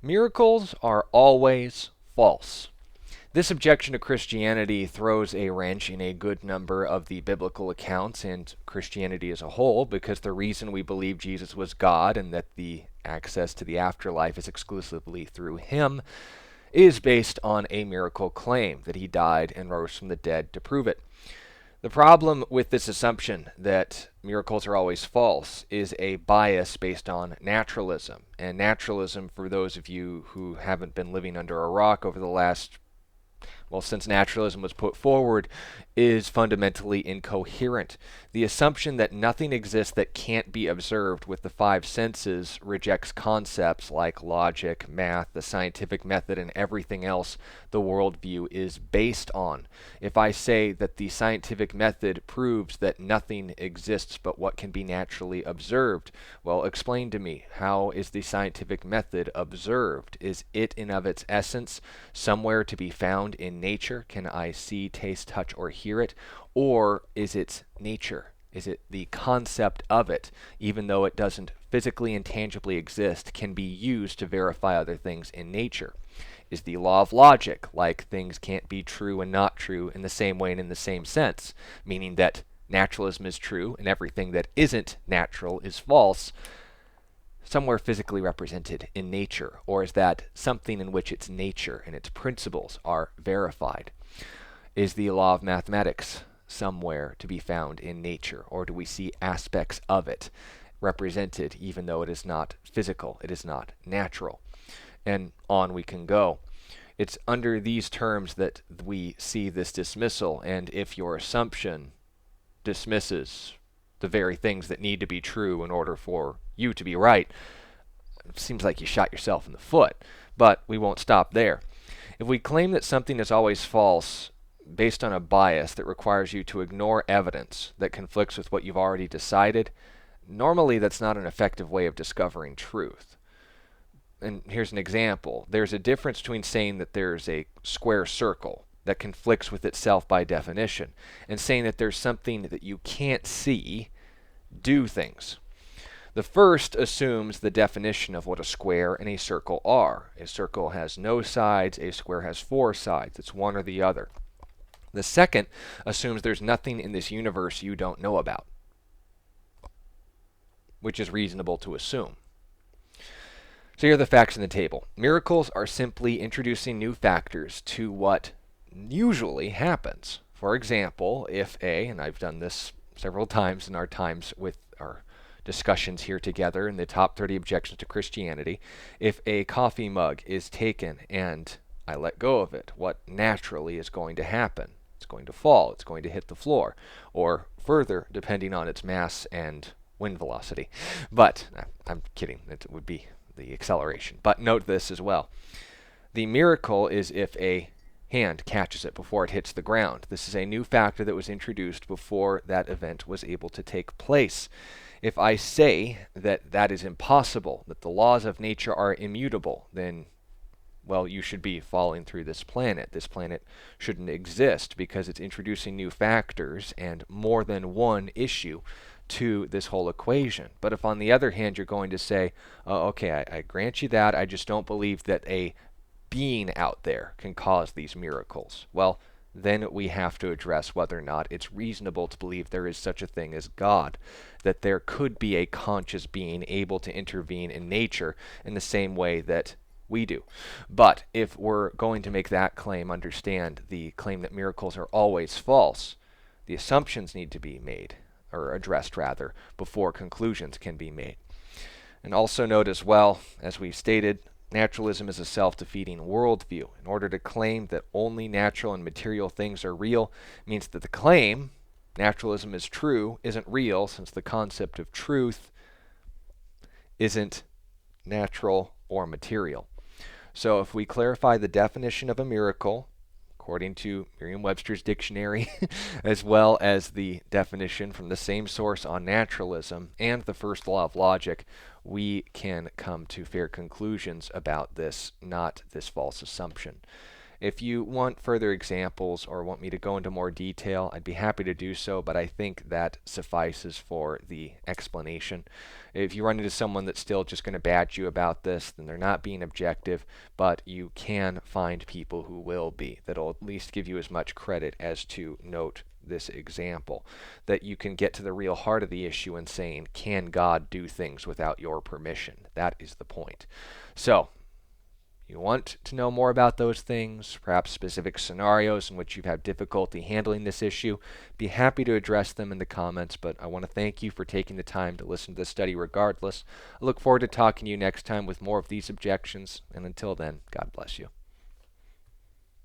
Miracles are always false. This objection to Christianity throws a wrench in a good number of the biblical accounts and Christianity as a whole, because the reason we believe Jesus was God and that the access to the afterlife is exclusively through him is based on a miracle claim that he died and rose from the dead to prove it. The problem with this assumption that miracles are always false is a bias based on naturalism. And naturalism, for those of you who haven't been living under a rock over the last, well, since naturalism was put forward, is fundamentally incoherent. The assumption that nothing exists that can't be observed with the five senses rejects concepts like logic, math, the scientific method, and everything else the worldview is based on. If I say that the scientific method proves that nothing exists but what can be naturally observed, well, explain to me, how is the scientific method observed? Is it in of its essence somewhere to be found in nature? Can I see, taste, touch, or hear it? Or is it nature? Is it the concept of it, even though it doesn't physically and tangibly exist, can be used to verify other things in nature? Is the law of logic, like things can't be true and not true in the same way and in the same sense, meaning that naturalism is true and everything that isn't natural is false, somewhere physically represented in nature? Or is that something in which its nature and its principles are verified? Is the law of mathematics somewhere to be found in nature, or do we see aspects of it represented even though it is not physical, it is not natural? And on we can go. It's under these terms that we see this dismissal, and if your assumption dismisses the very things that need to be true in order for you to be right, it seems like you shot yourself in the foot. But we won't stop there. If we claim that something is always false based on a bias that requires you to ignore evidence that conflicts with what you've already decided, normally that's not an effective way of discovering truth. And here's an example. There's a difference between saying that there's a square circle that conflicts with itself by definition and saying that there's something that you can't see do things. The first assumes the definition of what a square and a circle are. A circle has no sides, a square has four sides. It's one or the other. The second assumes there's nothing in this universe you don't know about, which is reasonable to assume. So here are the facts in the table. Miracles are simply introducing new factors to what usually happens. For example, if and I've done this several times in our times with our discussions here together in the top 30 objections to Christianity, if a coffee mug is taken and I let go of it, what naturally is going to happen? It's going to fall, it's going to hit the floor, or further, depending on its mass and wind velocity. But, I'm kidding, it would be the acceleration. But note this as well. The miracle is if a hand catches it before it hits the ground. This is a new factor that was introduced before that event was able to take place. If I say that that is impossible, that the laws of nature are immutable, then, well, you should be falling through this planet. This planet shouldn't exist because it's introducing new factors and more than one issue to this whole equation. But if on the other hand you're going to say, oh, okay, I grant you that, I just don't believe that a being out there can cause these miracles, well, then we have to address whether or not it's reasonable to believe there is such a thing as God, that there could be a conscious being able to intervene in nature in the same way that we do. But if we're going to make that claim, understand the claim that miracles are always false, the assumptions need to be made, or addressed rather, before conclusions can be made. And also note as well, as we've stated, naturalism is a self-defeating worldview. In order to claim that only natural and material things are real means that the claim, naturalism is true, isn't real, since the concept of truth isn't natural or material. So if we clarify the definition of a miracle, according to Merriam-Webster's dictionary, as well as the definition from the same source on naturalism and the first law of logic, we can come to fair conclusions about this, not this false assumption. If you want further examples or want me to go into more detail, I'd be happy to do so, but I think that suffices for the explanation. If you run into someone that's still just going to badge you about this, then they're not being objective, but you can find people who will be, that'll at least give you as much credit as to note this example, that you can get to the real heart of the issue in saying, can God do things without your permission? That is the point. So, you want to know more about those things, perhaps specific scenarios in which you've had difficulty handling this issue, be happy to address them in the comments, but I want to thank you for taking the time to listen to this study regardless. I look forward to talking to you next time with more of these objections, and until then, God bless you.